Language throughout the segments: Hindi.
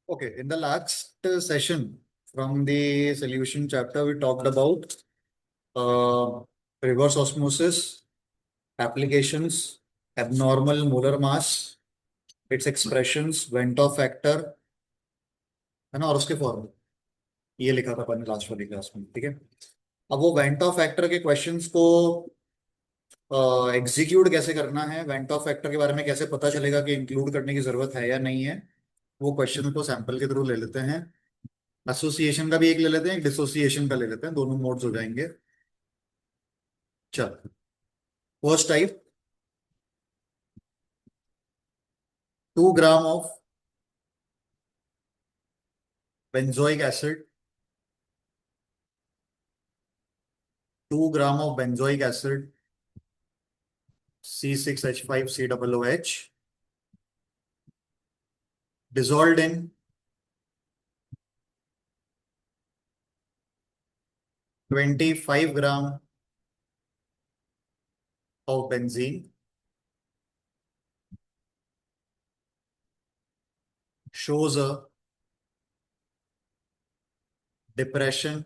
Okay, in the last session from the solution chapter, we talked about uh, reverse osmosis, applications, abnormal molar mass, its expressions, Ventov factor, है ना, और उसके फॉर्मूले ये लिखा था अपन ने लास्ट वाली क्लास में, ठीक है। अब वो वेंटॉफ फैक्टर के क्वेश्चंस को एग्जीक्यूट कैसे करना है, वेंटॉफ फैक्टर के बारे में कैसे पता चलेगा कि इंक्लूड करने की जरूरत है या नहीं है, वो क्वेश्चन को सैंपल के थ्रू ले लेते हैं। एसोसिएशन का भी एक ले लेते हैं, एक डिसोसिएशन का ले लेते हैं, दोनों मोड्स हो जाएंगे। चल, first type, 2 gram of benzoic acid, 2 gram of benzoic acid, C6H5COOH, dissolved in 25 gram of benzene, shows a depression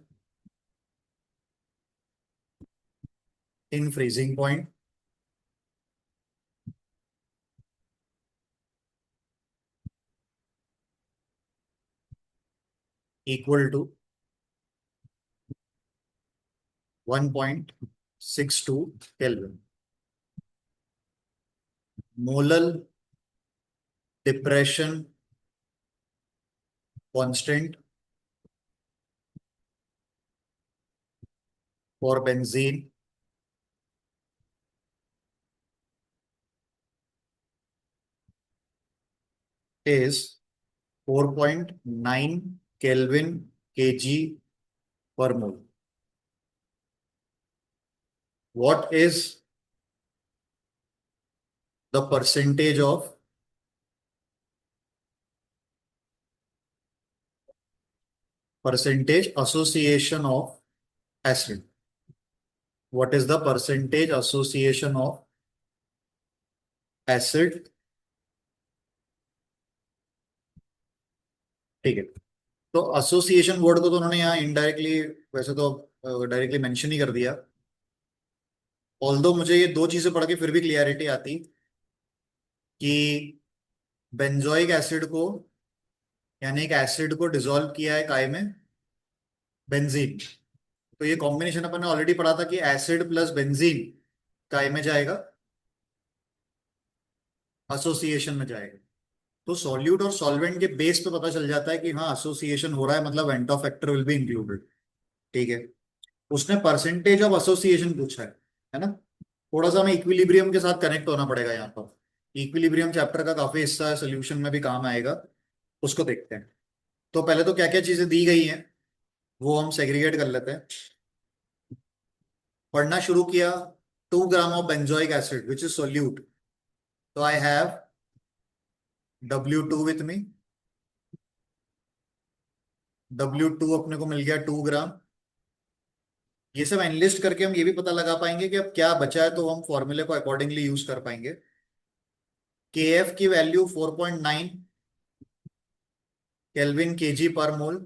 in freezing point equal to 1.62 Kelvin. Molar depression constant for benzene is 4.9 Kelvin kg per mole. What is the percentage association of acid? What is the percentage association of acid? ठीक है, तो एसोसिएशन वर्ड को तो उन्होंने यहाँ इनडायरेक्टली, वैसे तो डायरेक्टली मेंशन ही कर दिया। ऑल्दो मुझे ये दो चीजें पढ़ के फिर भी क्लियरिटी आती कि बेंजोइक एसिड को, यानी एक एसिड को डिसॉल्व किया है काय में, बेंजीन। तो ये कॉम्बिनेशन अपन ने ऑलरेडी पढ़ा था कि एसिड प्लस बेंजीन काय में जाएगा, एसोसिएशन में जाएगा। तो सॉल्यूट और सॉल्वेंट के बेस पे पता चल जाता है कि हाँ एसोसिएशन हो रहा है, मतलब Vento factor will be included. ठीक है, उसने परसेंटेज ऑफ एसोसिएशन पूछा है ना। थोड़ा सा हमें इक्विलिब्रियम के साथ कनेक्ट होना पड़ेगा यहाँ पर। इक्विलिब्रियम चैप्टर का काफी हिस्सा है, सोल्यूशन में भी काम आएगा, उसको देखते हैं। तो पहले तो क्या क्या चीजें दी गई हैं वो हम सेग्रीगेट कर लेते हैं। पढ़ना शुरू किया, 2 gram of benzoic acid which is solute, तो I have W2 with me. W2 अपने को मिल गया 2 ग्राम। ये सब एनलिस्ट करके हम ये भी पता लगा पाएंगे कि अब क्या बचा है, तो हम फॉर्मूले को अकॉर्डिंगली यूज कर पाएंगे। KF की वैल्यू 4.9 केल्विन केजी पर मोल।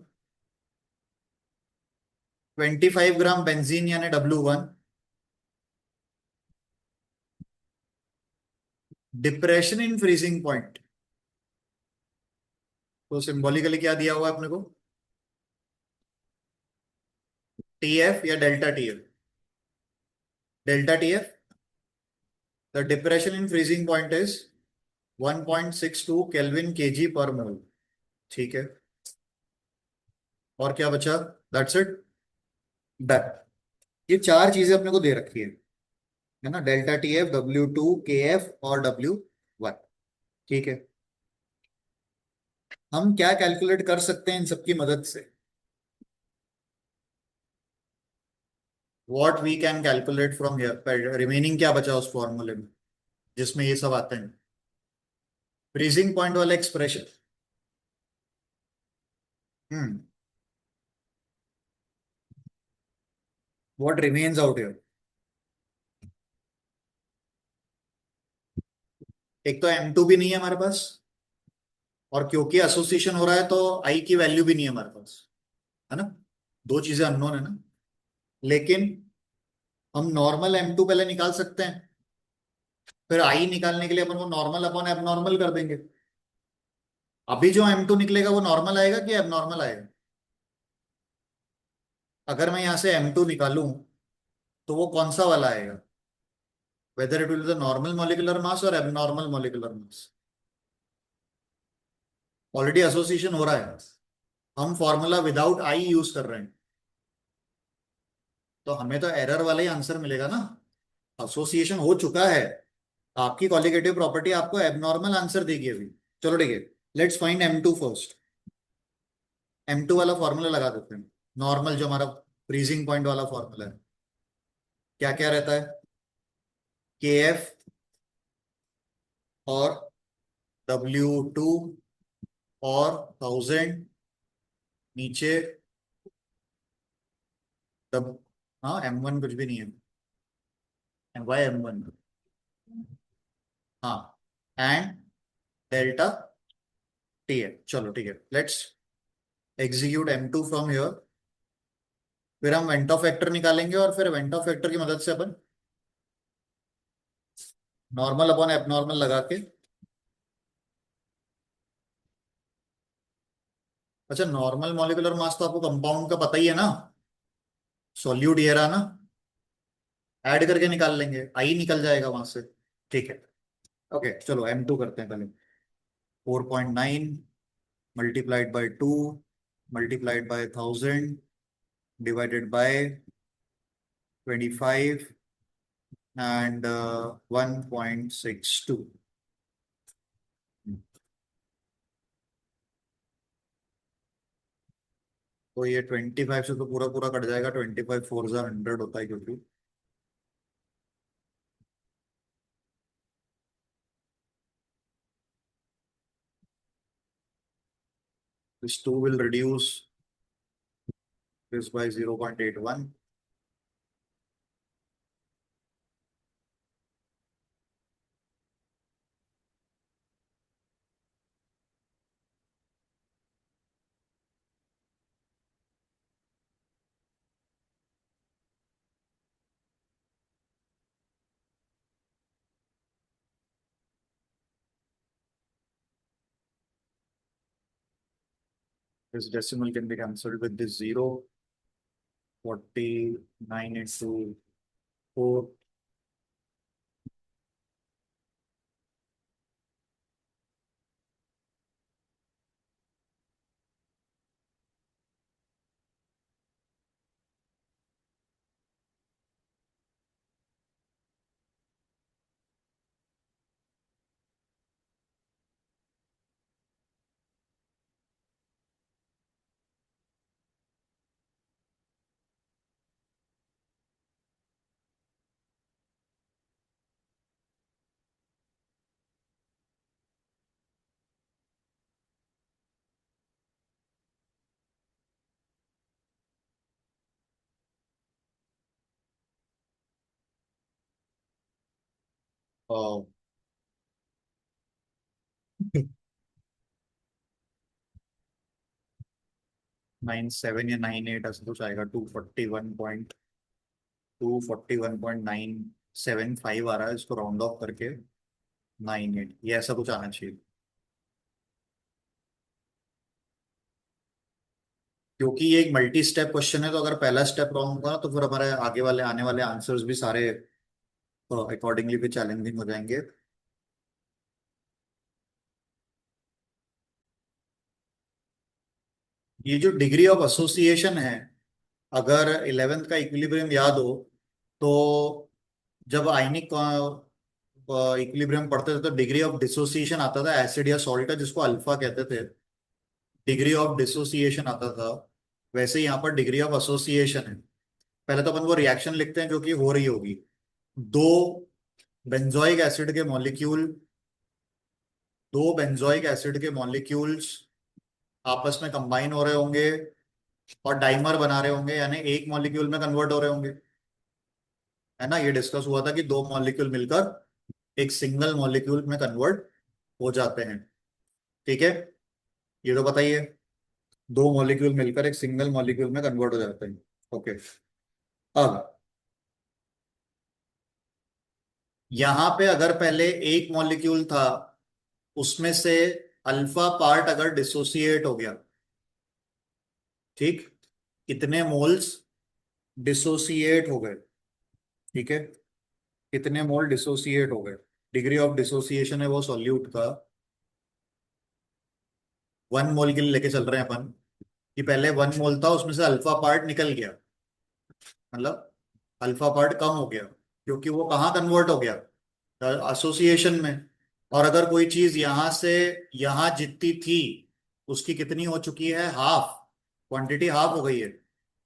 25 ग्राम बेंजीन यानी W1। Depression in freezing point, तो सिंबॉलिकली क्या दिया हुआ है अपने को, TF या delta TF। Delta TF, the depression in freezing point is 1.62 kelvin KG पर मोल। ठीक है, और क्या बचा, दैट्स इट, डन। ये चार चीजें अपने को दे रखी है ना, डेल्टा TF, W2, KF और W1। ठीक है, हम क्या कैलकुलेट कर सकते हैं इन सबकी मदद से। What we can calculate from here, remaining क्या बचा उस फॉर्मूले में जिसमें ये सब आते हैं, फ्रीजिंग पॉइंट वाला expression. Hmm, what remains out here, एक तो M2 भी नहीं है हमारे पास, और क्योंकि एसोसिएशन हो रहा है तो आई की वैल्यू भी नहीं है हमारे पास, है ना, दो चीजें अननोन है ना। लेकिन हम नॉर्मल M2 पहले निकाल सकते हैं, फिर आई निकालने के लिए अपन को नॉर्मल अपॉन एबनॉर्मल कर देंगे। अभी जो M2 निकलेगा वो नॉर्मल आएगा कि एबनॉर्मल आएगा? अगर मैं यहां से M2 निकालूं तो वो कौन सा वाला आएगा, whether it will the normal molecular mass और abnormal molecular mass? Already association हो रहा है, हम फॉर्मूला विदाउट आई यूज कर रहे हैं, तो हमें तो एरर वाला ही आंसर मिलेगा ना। एसोसिएशन हो चुका है, आपकी कॉलिगेटिव प्रॉपर्टी आपको एबनॉर्मल आंसर देगी अभी। चलो ठीक है, let's find M2 first. M2 वाला फॉर्मूला लगा देते हैं, नॉर्मल जो हमारा फ्रीजिंग पॉइंट वाला फॉर्मूला है। क्या क्या रहता है? KF और W2 और 1000 नीचे तब, हाँ M1 कुछ भी नहीं है, वाई M1, हाँ, एंड डेल्टा टी है। चलो ठीक है, let's execute M2 from here. फिर हम वेंट ऑफ फैक्टर निकालेंगे और फिर वेंट ऑफ फैक्टर की मदद से अपन नॉर्मल अपॉन एबनॉर्मल लगा के, अच्छा नॉर्मल मॉलिक्यूलर मास तो आपको कंपाउंड का पता ही है ना, सॉल्यूट ये रहा ना, ऐड करके निकाल लेंगे, आई निकल जाएगा वहां से। ठीक है, ओके चलो M2 करते हैं पहले। 4.9 multiplied by 2 multiplied by 1000 divided by 25 and 1.62। तो ये 25 से तो पूरा पूरा कट जाएगा, 25 4 जा 100 होता है क्योंकि, this 2 will reduce this by 0.81. This decimal can be cancelled with this 0. 49 into 4, uh, 97 या 98 ऐसा कुछ आएगा, 241.975 आ रहा है, इसको राउंड ऑफ करके 98 ये ऐसा कुछ आना चाहिए। क्योंकि ये एक मल्टी स्टेप क्वेश्चन है, तो अगर पहला स्टेप रॉन्ग होगा तो फिर हमारे आगे वाले आने वाले आंसर्स भी सारे अकॉर्डिंगली भी चैलेंजिंग हो जाएंगे। ये जो डिग्री ऑफ एसोसिएशन है, अगर 11th का इक्विलिब्रियम याद हो तो, जब आयनिक इक्विलिब्रियम पढ़ते थे तो डिग्री ऑफ डिसोसिएशन आता था एसिड या सॉल्ट का, जिसको अल्फा कहते थे, डिग्री ऑफ डिसोसिएशन आता था। वैसे ही यहाँ पर डिग्री ऑफ एसोसिएशन है। पहले तो अपन वो रिएक्शन लिखते हैं जो कि हो रही होगी। दो बेंजोइक एसिड के मॉलिक्यूल, दो बेंजोइक एसिड के मॉलिक्यूल्स आपस में कंबाइन हो रहे होंगे और डाइमर बना रहे होंगे, यानी एक मॉलिक्यूल में कन्वर्ट हो रहे होंगे, है ना। ये डिस्कस हुआ था कि दो मॉलिक्यूल मिलकर एक सिंगल मॉलिक्यूल में कन्वर्ट हो जाते हैं। ठीक है, ये तो बताइए, दो मॉलिक्यूल मिलकर एक सिंगल मॉलिक्यूल में कन्वर्ट हो जाते हैं। ओके। अब यहां पे अगर पहले एक मॉलिक्यूल था, उसमें से अल्फा पार्ट अगर डिसोसिएट हो गया, ठीक, कितने मोल्स डिसोसिएट हो गए, ठीक है, कितने मोल डिसोसिएट हो गए, डिग्री ऑफ डिसोसिएशन है वो सॉल्यूट का। 1 मोल के लिए लेके चल रहे हैं अपन, कि पहले 1 मोल था, उसमें से अल्फा पार्ट निकल गया, मतलब अल्फा पार्ट कम हो गया, क्योंकि वो कहाँ कन्वर्ट हो गया, एसोसिएशन में। और अगर कोई चीज यहां से यहां जितनी थी, उसकी कितनी हो चुकी है, हाफ, क्वांटिटी हाफ हो गई है।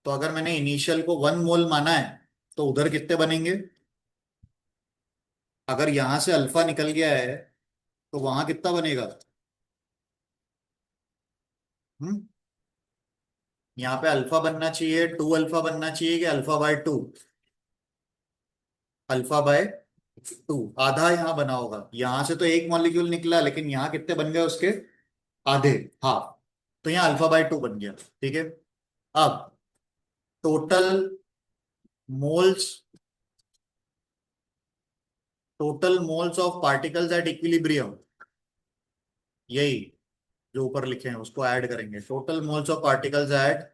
तो अगर मैंने इनिशियल को 1 मोल माना है, तो उधर कितने बनेंगे, अगर यहां से अल्फा निकल गया है तो वहां कितना बनेगा। हम्म। यहाँ पे अल्फा बनना चाहिए, 2 अल्फा बनना चाहिए, कि अल्फा/2, अल्फा/2, आधा यहाँ बना होगा। यहां से तो एक मॉलिक्यूल निकला, लेकिन यहाँ कितने बन गए उसके, आधे, हाफ। तो यहाँ अल्फा/2 बन गया, ठीक है। अब total moles, total moles of particles at equilibrium, यही जो ऊपर लिखे हैं उसको ऐड करेंगे, total moles of particles at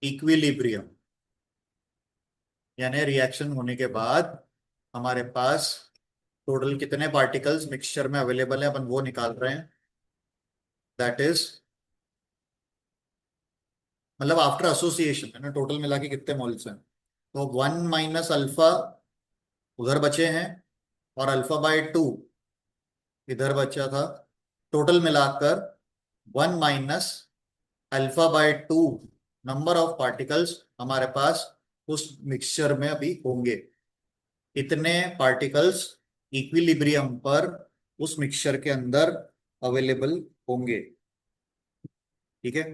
equilibrium, यानी रिएक्शन होने के बाद हमारे पास टोटल कितने पार्टिकल्स मिक्सचर में अवेलेबल है, अपन वो निकाल रहे हैं। दैट इज, मतलब आफ्टर एसोसिएशन है ना, टोटल मिला के कितने मोल्स हैं। तो 1 - अल्फा उधर बचे हैं, और अल्फा/2 इधर बचा था। टोटल मिलाकर 1 - अल्फा/2 नंबर ऑफ पार्टिकल्स हमारे पास उस मिक्सचर में अभी होंगे। इतने पार्टिकल्स इक्विलिब्रियम पर उस मिक्सचर के अंदर अवेलेबल होंगे, ठीक है।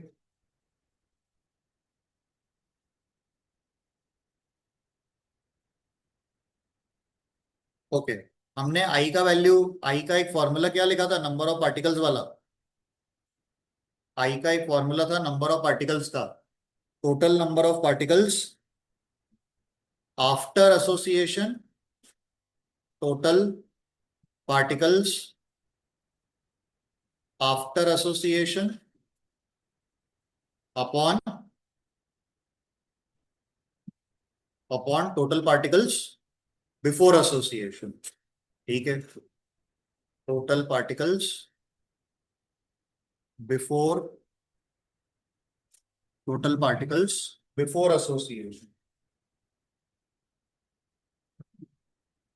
ओके। हमने आई का वैल्यू, आई का एक फॉर्मूला क्या लिखा था, नंबर ऑफ पार्टिकल्स वाला। आई का एक फॉर्मूला था नंबर ऑफ पार्टिकल्स का, total number of particles after association, total particles after association upon upon total particles before association, ठीक है। Total particles before, total particles before association,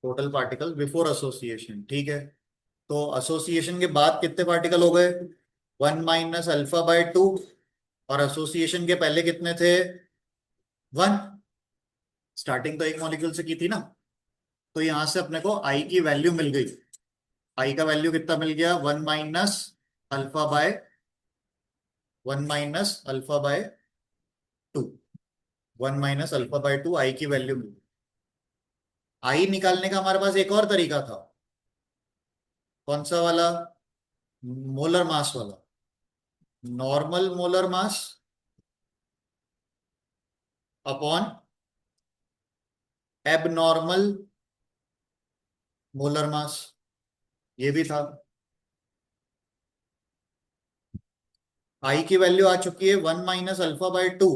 total particle before association, ठीक है। तो एसोसिएशन के बाद कितने पार्टिकल हो गए, 1 - अल्फा/2, और एसोसिएशन के पहले कितने थे, 1। स्टार्टिंग तो एक मॉलिक्यूल से की थी ना, तो यहां से अपने को आई की वैल्यू मिल गई। आई का वैल्यू कितना मिल गया, 1 - अल्फा/टू, 1 - अल्फा/2 आई की वैल्यू मिली। आई निकालने का हमारे पास एक और तरीका था, कौन सा वाला, मोलर मास वाला, normal molar mass upon abnormal molar mass, ये भी था। आई की वैल्यू आ चुकी है 1 - अल्फा/2,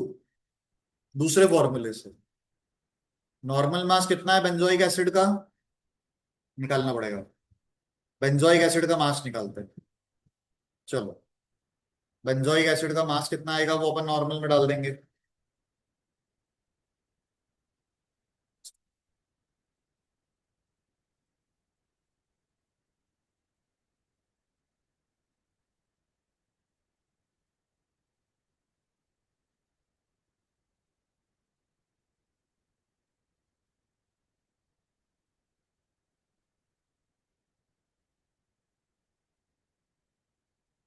दूसरे फॉर्मूले से। नॉर्मल मास कितना है बेंजोइक एसिड का, निकालना पड़ेगा, बेंजोइक एसिड का मास निकालते हैं। चलो, बेंजोइक एसिड का मास कितना आएगा वो अपन नॉर्मल में डाल देंगे।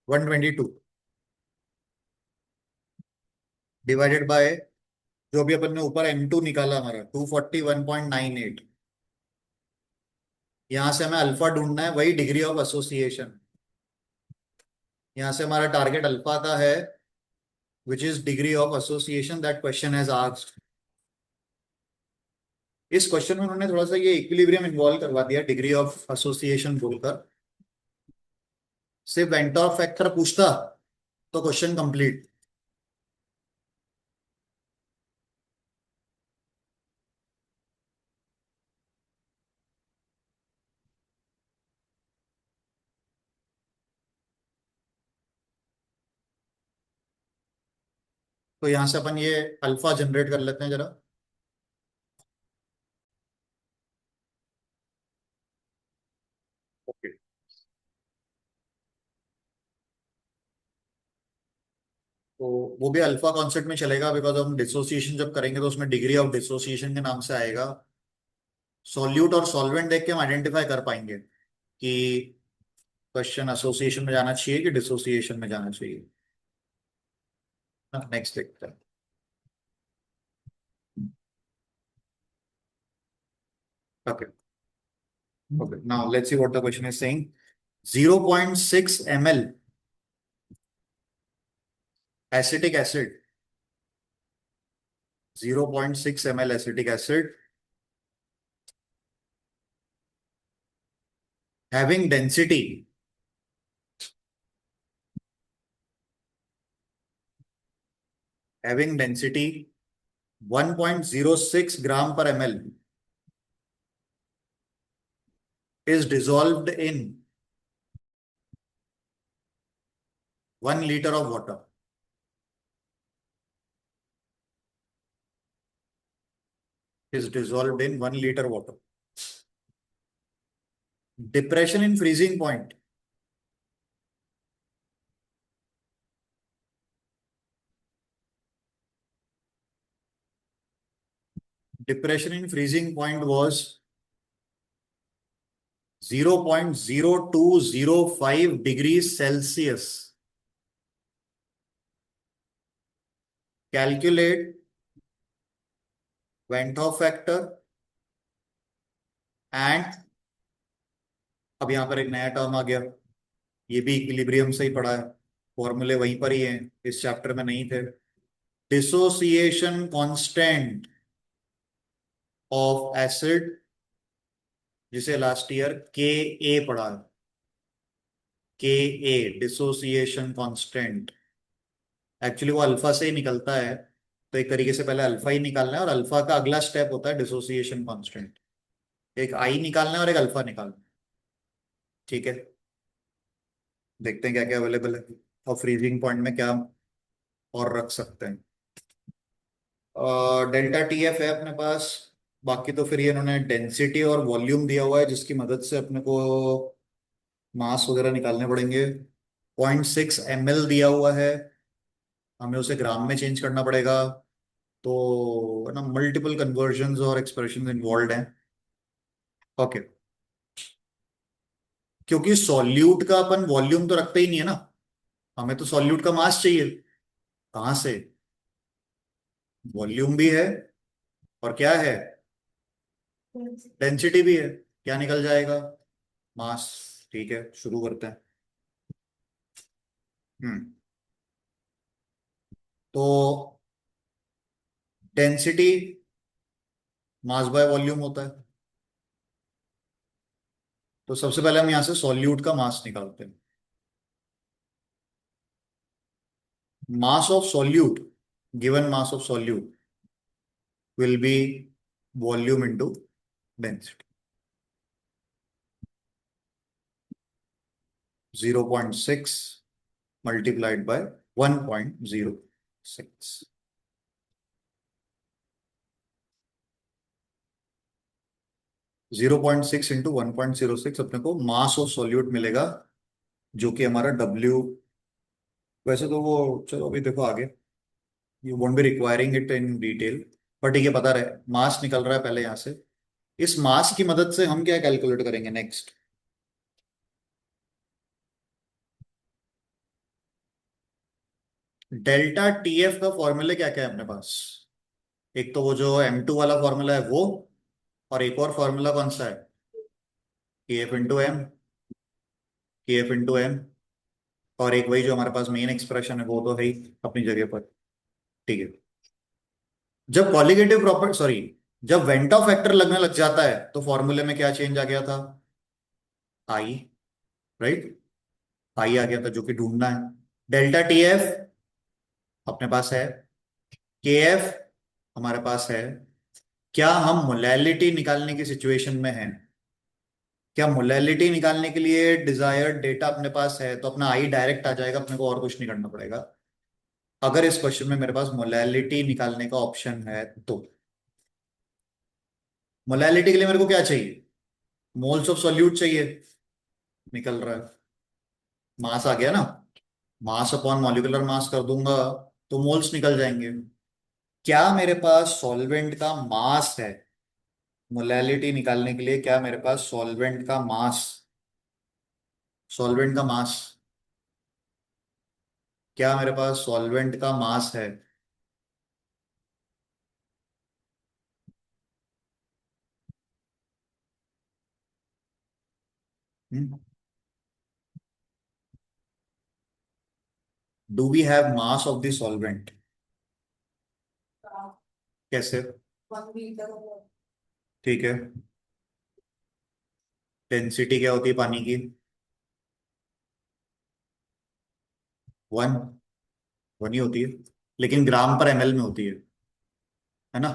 One twenty two divided by, जो भी अपन ने ऊपर M2 निकाला हमारा 241.98, यहां से हमें अल्फा ढूंढना है, वही डिग्री ऑफ एसोसिएशन। यहां से हमारा टारगेट अल्फा का है, which is degree of association that question has asked. इस क्वेश्चन में उन्होंने थोड़ा सा ये इक्विलिब्रियम इन्वॉल्व करवा दिया, डिग्री ऑफ एसोसिएशन बोलकर। सिर्फ वेंटर फैक्टर पूछता तो क्वेश्चन कंप्लीट। तो यहां से अपन ये अल्फा जनरेट कर लेते हैं जरा। ओके। तो वो भी अल्फा कॉन्सेप्ट में चलेगा, बिकॉज हम डिसोसिएशन जब करेंगे तो उसमें डिग्री ऑफ डिसोसिएशन के नाम से आएगा। सॉल्यूट और सॉल्वेंट देख के हम आइडेंटिफाई कर पाएंगे कि क्वेश्चन एसोसिएशन में जाना चाहिए कि डिसोसिएशन में जाना चाहिए। नेक्स्ट देखते हैं। Okay. Okay, now let's see what the question is saying. 0.6 ml acetic acid, 0.6 ml acetic acid having density, having density 1.06 gram per ml is dissolved in 1 liter of water. Is dissolved in 1 liter water. Depression in freezing point. Depression in freezing point was 0.0205 degrees Celsius. Calculate Van Hoff factor and, अब यहां पर एक नया टर्म आ गया, ये भी इक्विलिब्रियम से ही पढ़ा है, फॉर्मूले वहीं पर ही हैं, इस चैप्टर में नहीं थे। डिसोसिएशन कांस्टेंट ऑफ एसिड, जिसे लास्ट ईयर के ए पढ़ा है, के ए डिसोसिएशन कांस्टेंट। एक्चुअली वो अल्फा से ही निकलता है, तो एक तरीके से पहले अल्फा ही निकालना है और अल्फा का अगला स्टेप होता है डिसोसिएशन कांस्टेंट। एक आई निकालना है और एक अल्फा निकालना है। ठीक है, देखते हैं क्या क्या अवेलेबल है और फ्रीजिंग पॉइंट में क्या और रख सकते हैं। डेल्टा टी एफ है अपने पास। बाकी तो फिर ये इन्होंने डेंसिटी और वॉल्यूम दिया हुआ है, जिसकी मदद से अपने को मास वगैरह निकालने पड़ेंगे। 0.6 ml दिया हुआ है, हमें उसे ग्राम में चेंज करना पड़ेगा। तो है ना, मल्टीपल कन्वर्जन और एक्सप्रेशन इन्वॉल्व हैं। ओके। क्योंकि सॉल्यूट का अपन वॉल्यूम तो रखते ही नहीं है ना, हमें तो सॉल्यूट का मास चाहिए। कहाँ से? वॉल्यूम भी है और क्या है, डेंसिटी भी है। क्या निकल जाएगा? मास। ठीक है, शुरू करते हैं। हम्म। तो डेंसिटी मास बाय वॉल्यूम होता है। तो सबसे पहले हम यहां से सॉल्यूट का मास निकालते हैं। Mass of solute, given mass of solute will be volume into density. 0.6 multiplied by 1.06। 0.6 into 1.06 अपने को मास ऑफ सॉल्यूट मिलेगा, जो कि हमारा डब्ल्यू। वैसे तो वो, चलो अभी देखो आगे, you won't be requiring it in detail, पर ठीक है, पता रहे मास निकल रहा है पहले यहां से। इस मास की मदद से हम क्या कैलकुलेट करेंगे नेक्स्ट? डेल्टा टीएफ का फॉर्मूले क्या क्या है अपने पास? एक तो वो जो M2 वाला फॉर्मूला है वो, और एक और फॉर्मूला कौन सा है? के एफ इंटू एम, के एफ इंटू एम। और एक वही जो हमारे पास मेन एक्सप्रेशन है वो तो है ही अपनी जगह पर। ठीक है। जब कॉलिगेटिव प्रॉपर्टी सॉरी जब वेंट ऑफ फैक्टर लगने लग जाता है तो फॉर्मूले में क्या चेंज आ गया था? आई। राइट। आई आ गया था जो कि ढूंढना है। डेल्टा टी एफ अपने पास है। के एफ हमारे पास है। क्या हम मोलैलिटी निकालने की सिचुएशन में हैं? क्या मोलैलिटी निकालने के लिए डिजायर्ड डेटा अपने पास है तो अपना आई डायरेक्ट आ जाएगा, अपने को और कुछ नहीं करना पड़ेगा। अगर इस क्वेश्चन में मेरे पास मोलैलिटी निकालने का ऑप्शन है तो मोलैलिटी के लिए मेरे को क्या चाहिए? मोल्स ऑफ सॉल्यूट चाहिए। निकल रहा है। मास आ गया ना। मास अपॉन मॉलिक्यूलर मास कर दूंगा तो मोल्स निकल जाएंगे। क्या मेरे पास सॉल्वेंट का मास है? मोलैलिटी निकालने के लिए क्या मेरे पास सॉल्वेंट का मास? सॉल्वेंट का मास। क्या मेरे पास सॉल्वेंट का मास है? Do we have mass of the solvent? कैसे? ठीक है। डेंसिटी क्या होती है पानी की? वन। वन ही होती है। लेकिन ग्राम पर एमएल में होती है ना?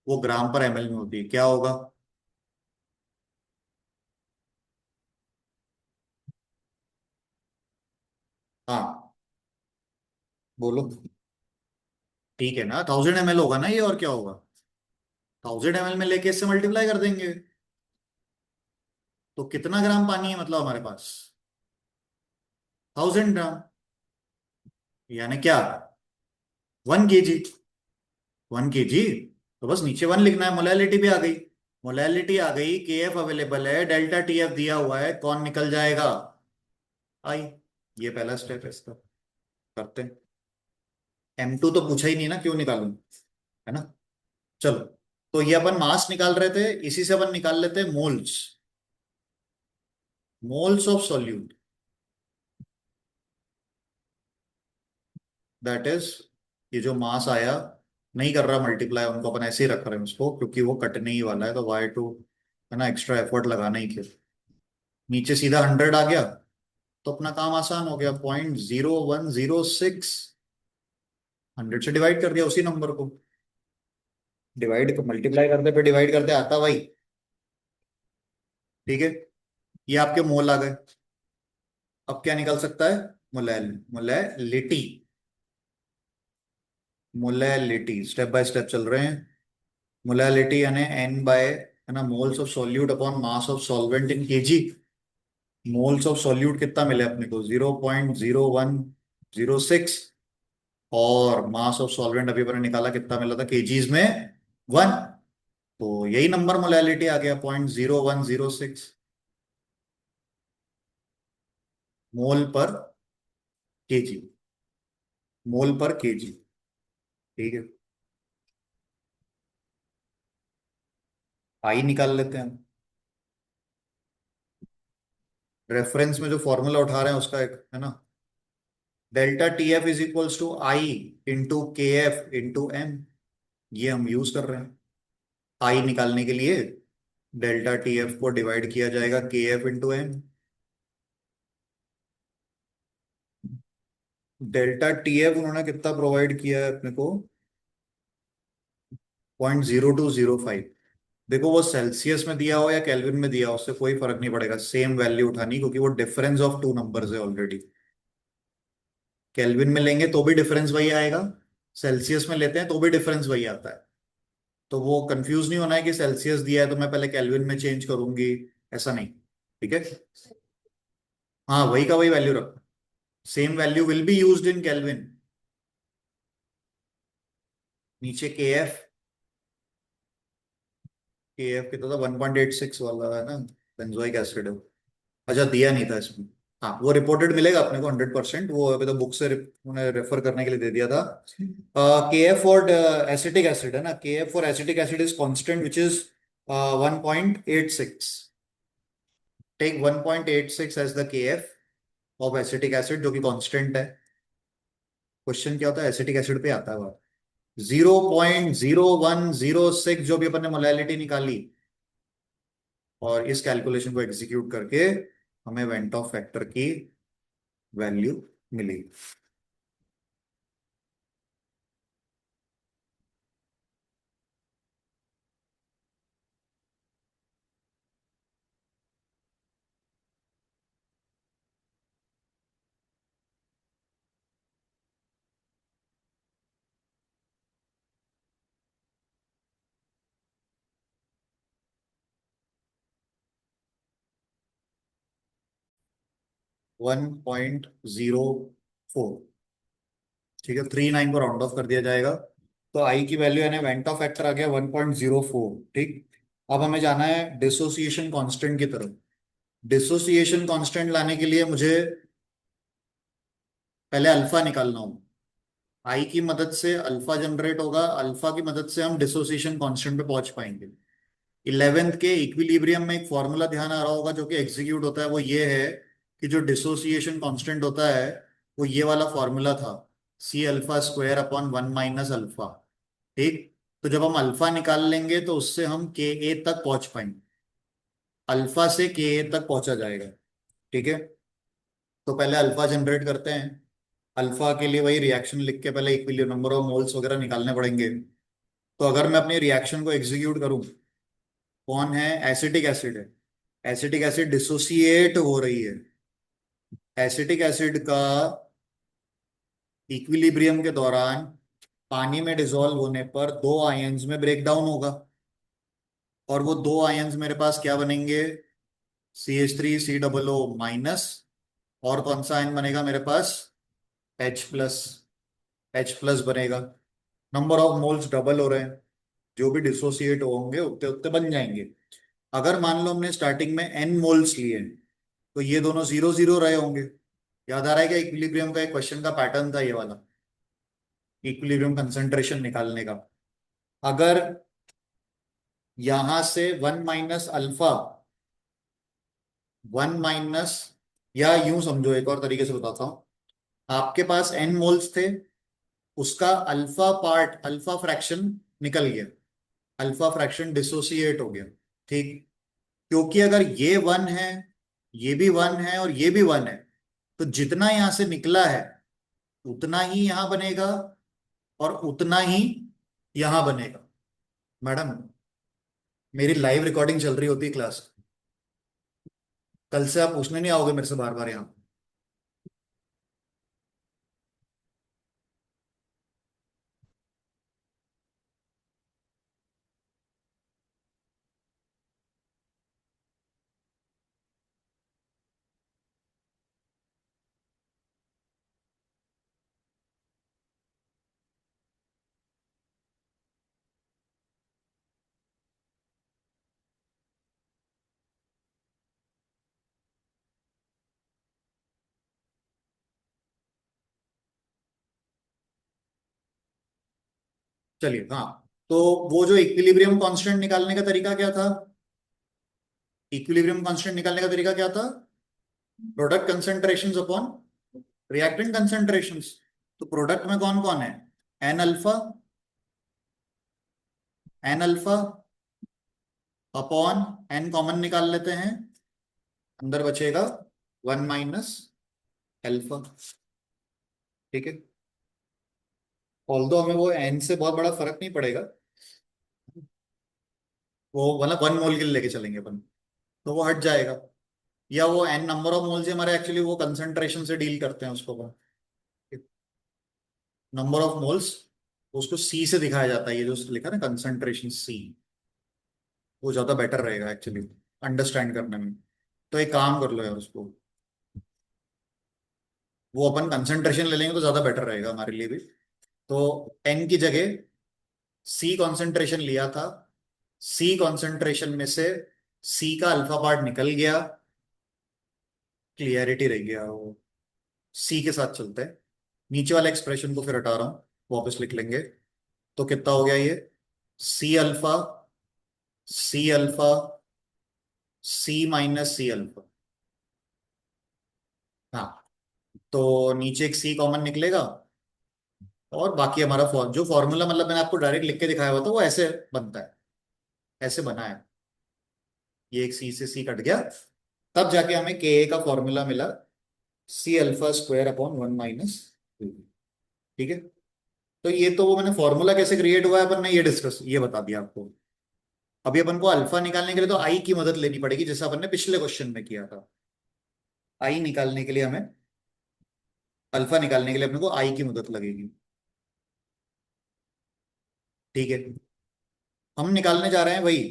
वो ग्राम पर एमएल में होती है, क्या होगा? हाँ। बोलो। ठीक है ना, 1000 ml होगा ना ये, और क्या होगा? 1000 ml में लेके इससे मल्टीप्लाई कर देंगे। तो कितना ग्राम पानी है मतलब हमारे पास? 1000 ग्राम। यानी क्या? 1 kg। 1 kg। तो बस नीचे वन लिखना है, मोलैलिटी भी आ गई। मोलैलिटी आ गई, के एफ अवेलेबल है, डेल्टा टी एफ दिया हुआ है, कौन निकल जाएगा? आई। ये पहला स्टेप है इसका। करते हैं। M2 तो पूछा ही नहीं ना, क्यों निकालूं? है ना। चलो। तो ये अपन मास निकाल रहे थे, इसी से अपन निकाल लेते हैं moles. Moles of solute. That is, ये जो मास आया, नहीं कर रहा मल्टीप्लाई, उनको अपन ऐसे ही रख रहे हैं उसको, क्योंकि वो कटने ही वाला है तो y2 है ना, एक्स्ट्रा एफर्ट लगाना ही क्यों। नीचे सीधा 100 आ गया तो अपना काम आसान हो गया, 0.0106। 100 से डिवाइड कर दिया उसी नंबर को। डिवाइड मल्टीप्लाई करते पे डिवाइड करते आता भाई। ठीक है। ये आपके मोल आ गए। अब क्या निकल सकता है? Molal molality. Molality step by step चल रहे हैं। मोलैलिटी यानी एन बाय है ना, moles of solute upon mass of solvent in KG. Moles of solute कितना मिले अपने को? 0.0106। और मास ऑफ सॉल्वेंट अभी मैंने निकाला कितना मिला था केजीज में? 1। तो यही नंबर मोलैलिटी आ गया, 0.0106 मोल पर केजी। मोल पर केजी। ठीक है। आई निकाल लेते हैं। रेफरेंस में जो फॉर्मूला उठा रहे हैं उसका एक है ना, delta T F is equals to I into K F into M. ये हम यूज कर रहे हैं। आई निकालने के लिए डेल्टा टी एफ को डिवाइड किया जाएगा K F into M. Delta T F उन्होंने कितना प्रोवाइड किया है अपने को? 0.0205। देखो वो सेल्सियस में दिया हो या केल्विन में दिया हो, उससे कोई फर्क नहीं पड़ेगा, सेम वैल्यू उठानी, क्योंकि वो डिफरेंस ऑफ टू नंबर्स है ऑलरेडी। केल्विन में लेंगे तो भी डिफरेंस वही आएगा, सेल्सियस में लेते हैं तो भी डिफरेंस वही आता है। तो वो कंफ्यूज नहीं होना है कि सेल्सियस दिया है तो मैं पहले केल्विन में चेंज करूंगी, ऐसा नहीं। ठीक है। हाँ, वही का वही वैल्यू रखो। Same value will be used in kelvin. नीचे के एफ। के एफ कितना था? 1.86 वाला है ना, बेंजोइक एसिड है। अच्छा, दिया नहीं था इसमें। हाँ, वो रिपोर्टेड मिलेगा अपने को 100%, वो अभी तो बुक से उन्हें रेफर करने के लिए दे दिया था। के एफ और एसिटिक एसिड है ना, के एफ और acetic acid is constant which is 1.86। Take 1.86 as the K F of acetic acid जो कि कांस्टेंट है। क्वेश्चन क्या होता है, एसिटिक एसिड पे आता है वो। 0.0106 जो भी अपन ने मोलैलिटी निकाली, और इस कैलकुलेशन को एग्जीक्यूट करके हमें वेंट ऑफ फैक्टर की वैल्यू मिली। 1.04। ठीक है, 39 को राउंड ऑफ कर दिया जाएगा। तो आई की वैल्यू यानी वेंट ऑफ फैक्टर आ गया 1.04। ठीक। अब हमें जाना है डिसोसिएशन कांस्टेंट की तरफ। डिसोसिएशन कांस्टेंट लाने के लिए मुझे पहले अल्फा निकालना होगा। आई की मदद से अल्फा जनरेट होगा, अल्फा की मदद से हम डिसोसिएशन कांस्टेंट पे पहुंच पाएंगे। 11th के इक्विलिब्रियम में एक फॉर्मूला ध्यान आ रहा होगा जो कि एग्जीक्यूट होता है, वो ये है कि जो डिसोसिएशन कांस्टेंट होता है वो ये वाला फॉर्मूला था, C alpha square upon 1 - alpha. ठीक। तो जब हम अल्फा निकाल लेंगे तो उससे हम के ए तक पहुंच पाएंगे, अल्फा से के ए तक पहुंचा जाएगा। ठीक है। तो पहले अल्फा जनरेट करते हैं। अल्फा के लिए वही रिएक्शन लिख के पहले इक्विलिब्रियम नंबर ऑफ मोल्स वगैरह निकालने पड़ेंगे। तो अगर मैं अपनी रिएक्शन को एग्जीक्यूट करूं, कौन है, एसिटिक एसिड है। एसिटिक एसिड डिसोसिएट हो रही है। एसिटिक एसिड का इक्विलिब्रियम के दौरान पानी में डिसॉल्व होने पर दो आयंस में ब्रेक डाउन होगा, और वो दो आयंस मेरे पास क्या बनेंगे, CH3 COO-। और कौन सा आयन बनेगा मेरे पास, H+। H+ बनेगा। नंबर ऑफ मोल्स डबल हो रहे हैं, जो भी डिसोसिएट होंगे उतने उतने बन जाएंगे। अगर मान लो हमने स्टार्टिंग में n मोल्स लिए हैं, तो ये दोनों 0 0 रहे होंगे। याद आ रहा है क्या, इक्विलिब्रियम का एक क्वेश्चन का पैटर्न था ये वाला, इक्विलिब्रियम कंसंट्रेशन निकालने का। अगर यहां से 1 - अल्फा, 1 या यूं समझो, एक और तरीके से बताता हूं। आपके पास n मोल्स थे, उसका अल्फा पार्ट, अल्फा फ्रैक्शन निकल गया, अल्फा फ्रैक्शन डिसोसिएट हो गया। ठीक। क्योंकि अगर ये 1 है, ये भी 1 है और ये भी 1 है, तो जितना यहां से निकला है उतना ही यहां बनेगा, और उतना ही यहां बनेगा। मैडम, मेरी लाइव रिकॉर्डिंग चल रही होती है क्लास, कल से आप पूछने नहीं आओगे मेरे से बार बार यहाँ। चलिए, हाँ। तो वो जो इक्विलिब्रियम कांस्टेंट निकालने का तरीका क्या था, इक्विलिब्रियम कांस्टेंट निकालने का तरीका क्या था, प्रोडक्ट कंसेंट्रेशंस अपॉन रिएक्टेंट कंसेंट्रेशंस। तो प्रोडक्ट में कौन कौन है, n alpha, n alpha upon n common निकाल लेते हैं, अंदर बचेगा 1 - अल्फा। ठीक है। ऑल्दो हमें वो n से बहुत बड़ा फर्क नहीं पड़ेगा, वो मतलब 1 मोल के लिए लेके चलेंगे अपन, तो वो हट जाएगा। या वो n नंबर ऑफ मोल से हमारे एक्चुअली वो कंसंट्रेशन से डील करते हैं उसको, नंबर ऑफ मोल्स, उसको सी से दिखाया जाता है, ये जो लिखा है ना कंसंट्रेशन सी, वो ज्यादा बेटर रहेगा एक्चुअली अंडरस्टैंड करने में। तो एक काम कर लो यार, उसको वो अपन कंसंट्रेशन ले लेंगे तो ज्यादा बेटर रहेगा हमारे लिए भी। तो एन की जगह सी कॉन्सेंट्रेशन लिया था, सी कॉन्सेंट्रेशन में से सी का अल्फा पार्ट निकल गया, क्लियरिटी रह गया वो, सी के साथ चलते हैं। नीचे वाले एक्सप्रेशन को फिर हटा रहा हूं, वापस लिख लेंगे। तो कितना हो गया ये, सी अल्फा, सी अल्फा, सी - सी अल्फा। हाँ। तो नीचे एक सी कॉमन निकलेगा, और बाकी हमारा जो फॉर्मूला मतलब मैंने आपको डायरेक्ट लिख के दिखाया हुआ था वो ऐसे बनता है, ऐसे बना है। ये एक सी से सी कट गया, तब जाके हमें के ए का फॉर्मूला मिला, सी अल्फा स्क्वायर अपॉन 1 - 2। ठीक है। तो ये तो वो मैंने फॉर्मूला कैसे क्रिएट हुआ है अपन ने ये डिस्कस ये बता दिया आपको। अभी अपन को अल्फा निकालने के लिए तो आई की मदद लेनी पड़ेगी, जैसा अपन ने पिछले क्वेश्चन में किया था। आई निकालने के लिए हमें, अल्फा निकालने के लिए अपने को आई की मदद लगेगी। ठीक है। हम निकालने जा रहे हैं वही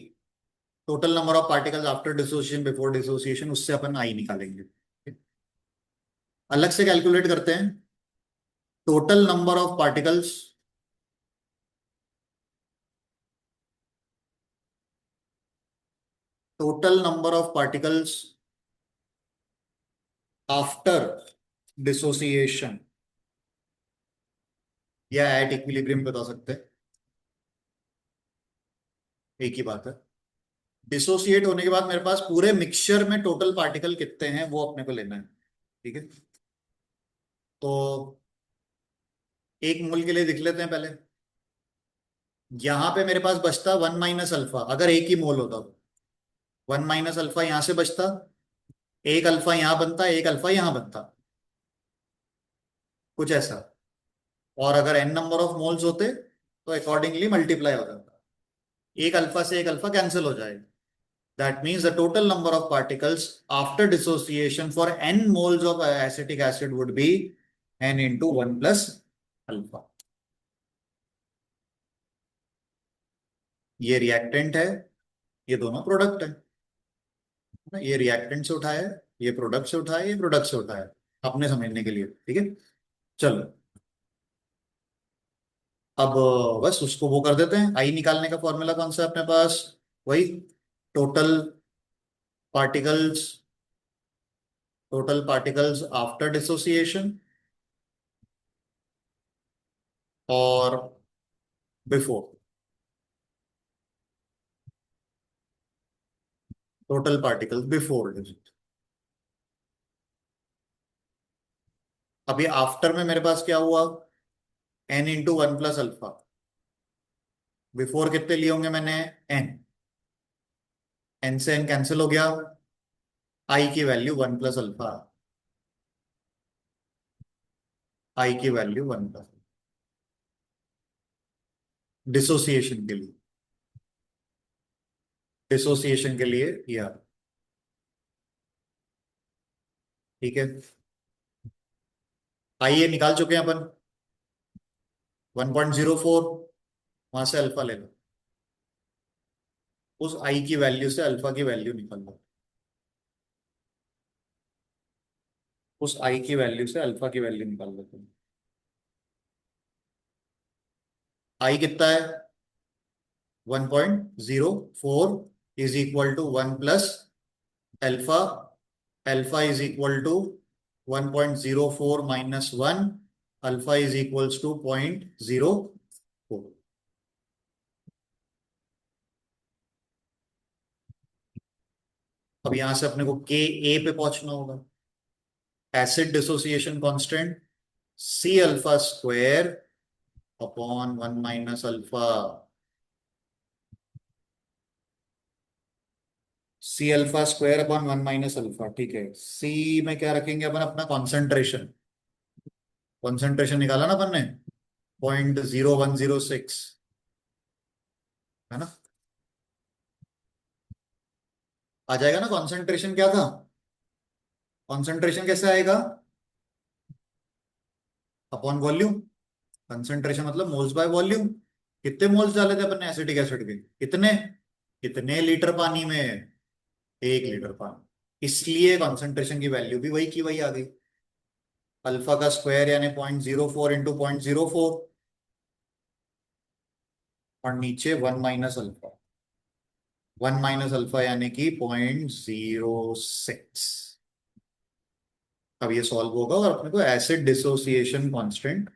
total number of particles after dissociation before dissociation, उससे अपन आई निकालेंगे। अलग से कैलकुलेट करते हैं total number of particles, total number of particles after dissociation, या एट इक्विलिब्रियम बता सकते हैं, एक ही बात है। डिसोसिएट होने के बाद मेरे पास पूरे मिक्सचर में टोटल पार्टिकल कितने हैं वो अपने को लेना है। ठीक है। तो एक मोल के लिए लिख लेते हैं पहले। यहां पे मेरे पास बचता 1 - अल्फा, अगर एक ही मोल होता तो 1 - अल्फा यहां से बचता, एक अल्फा यहां बनता, एक अल्फा यहां बनता, कुछ ऐसा। और अगर एन नंबर ऑफ मोल्स होते तो अकॉर्डिंगली मल्टीप्लाई हो जाता, एक अल्फा से एक अल्फा कैंसिल हो जाएगा। That means the total number of particles after dissociation for N moles of acetic acid would be N into 1 + alpha. ये रिएक्टेंट है, ये दोनों प्रोडक्ट है। ये रिएक्टेंट से उठाया है, ये प्रोडक्ट से उठाया है, ये प्रोडक्ट से उठाया है, अपने समझने के लिए। ठीक है। चलो, अब बस उसको वो कर देते हैं। आई निकालने का फॉर्मूला कौन सा है अपने पास, वही total particles, total particles after dissociation और बिफोर, टोटल पार्टिकल्स बिफोर। अभी आफ्टर में मेरे पास क्या हुआ, एन इंटू 1 + अल्फा। बिफोर कितने लिए होंगे मैंने, एन, एन से एन कैंसिल हो गया, आई की वैल्यू 1 + अल्फा, आई की वैल्यू 1 +, डिसोसिएशन के लिए, डिसोसिएशन के लिए या। ठीक है। आई ये निकाल चुके हैं अपन, 1.04, वहां से अल्फा ले लो, उस आई की वैल्यू से अल्फा की वैल्यू निकाल लो, उस आई की वैल्यू से अल्फा की वैल्यू निकाल लो तुम। आई कितना है, 1.04 is equal to 1 + alpha, alpha is equal to 1.04 - 1, alpha is equals to 0.04। अब यहां से अपने को के ए पे पहुंचना होगा। Acid dissociation constant C alpha square upon 1 - alpha, C alpha square upon 1 - alpha. ठीक है। सी में क्या रखेंगे अपन, अपना कॉन्सेंट्रेशन, कॉन्सेंट्रेशन निकाला ना अपन ने, 0.0106, है ना। आ जाएगा ना, कॉन्सेंट्रेशन क्या था, कॉन्सेंट्रेशन कैसे आएगा, अपॉन वॉल्यूम। कंसंट्रेशन मतलब मोल्स बाय वॉल्यूम। कितने मोल्स डाले थे अपन ने एसिटिक एसिड के, कितने, कितने लीटर पानी में, 1 लीटर पानी, इसलिए कंसंट्रेशन की वैल्यू भी वही की वही आ गई। अल्फा का स्क्वायर यानी 0.04 इंटू 0.04, और नीचे 1 - अल्फा, 1 - अल्फा यानी कि 0.06। अब ये सॉल्व होगा और अपने को एसिड डिसोसिएशन कांस्टेंट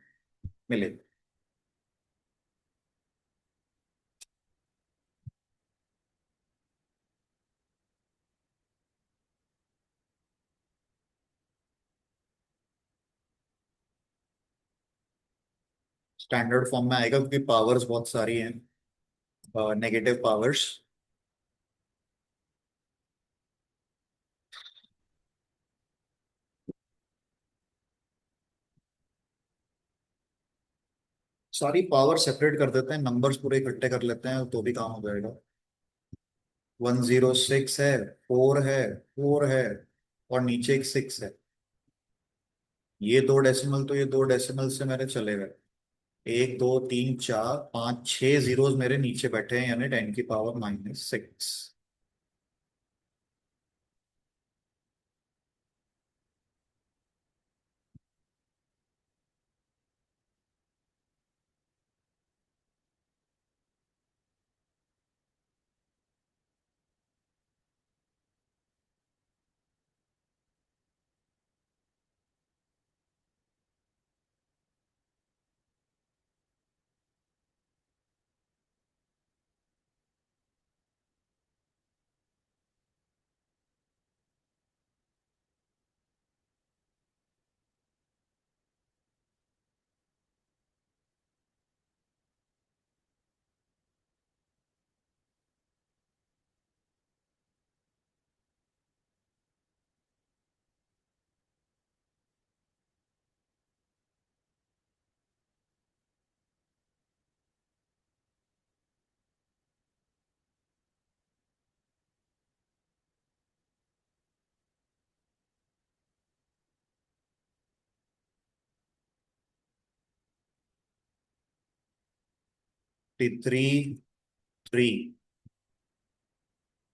मिलेगा। स्टैंडर्ड फॉर्म में आएगा क्योंकि पावर्स बहुत सारी हैं, नेगेटिव पावर्स। सारी पावर सेपरेट कर देते हैं, नंबर्स पूरे इकट्ठे कर लेते हैं तो भी काम हो जाएगा। 106 है, 4 है, 4 है, और नीचे एक 6 है। ये दो डेसिमल तो ये दो डेसिमल से मेरे चले गए। 1 2 3 4 5 6 जीरोस मेरे नीचे बैठे हैं, यानी 10⁻⁻⁶। 53 3,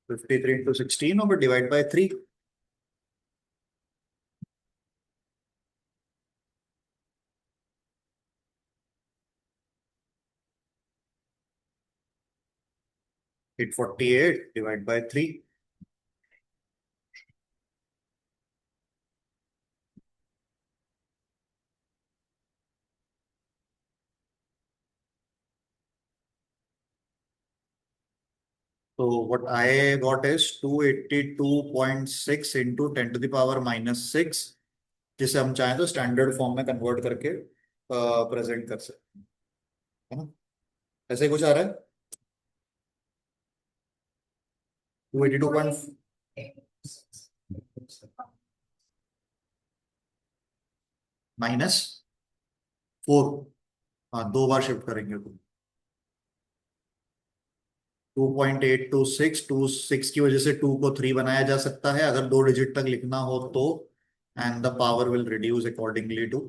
53 into 16 और डिवाइड बाय 3। 848 divide by 3। तो what I got is 282.6 into 10⁻⁻⁶, जिसे हम चाहें तो स्टैंडर्ड फॉर्म में कन्वर्ट करके प्रेजेंट कर सकते हैं, है ना? ऐसे ही कुछ आ रहा है। 282 -4। हाँ, दो बार शिफ्ट करेंगे तो 2.826, 26 की वजह से 2 को 3 बनाया जा सकता है अगर दो डिजिट तक लिखना हो तो। And the power will reduce accordingly too.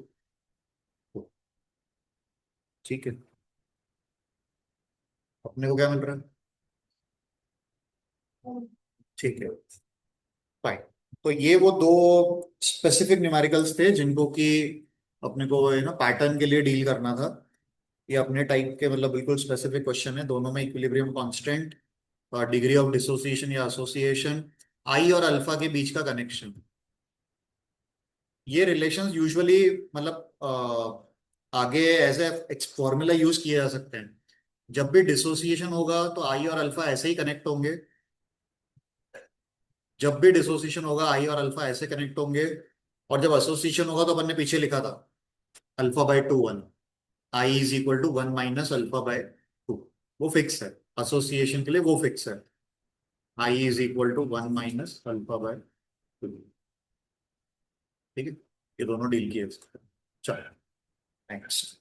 ठीक है, अपने को क्या मिल रहा है? ठीक है, फाइन। तो ये वो दो स्पेसिफिक न्यूमेरिकल्स थे जिनको कि अपने को है ना पैटर्न के लिए डील करना था। ये अपने टाइप के मतलब बिल्कुल स्पेसिफिक क्वेश्चन है, दोनों में equilibrium constant, degree of dissociation या एसोसिएशन, आई और अल्फा के बीच का कनेक्शन। ये रिलेशंस यूजुअली मतलब आगे एज ए फॉर्मूला यूज किए जा सकते हैं। जब भी डिसोसिएशन होगा तो आई और अल्फा ऐसे ही कनेक्ट होंगे। जब भी डिसोसिएशन होगा आई और अल्फा ऐसे कनेक्ट होंगे। और जब एसोसिएशन होगा तो अपन ने पीछे लिखा था α/2 1, आई इज इक्वल टू 1 - α/2। वो फिक्स है, एसोसिएशन के लिए वो फिक्स है। I is equal to 1 - α/2। ठीक है, ये दोनों डील किए। चलो नेक्स्ट।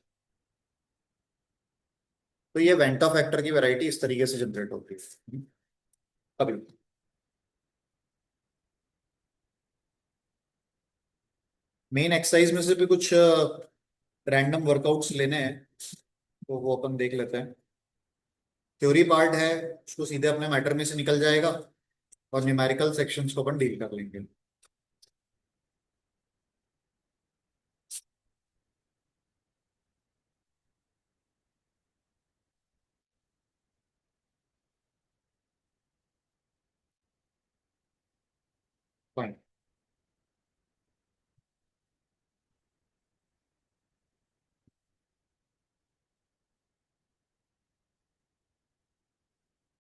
तो ये वेंटा फैक्टर की वैरायटी इस तरीके से जनरेट होती है। अभी मेन एक्सरसाइज में से भी कुछ रैंडम वर्कआउट्स लेने हैं, तो वो अपन देख लेते हैं। थ्योरी पार्ट है, उसको सीधे अपने मैटर में से निकल जाएगा, और न्यूमेरिकल सेक्शंस को अपन डील कर लेंगे। फाइन।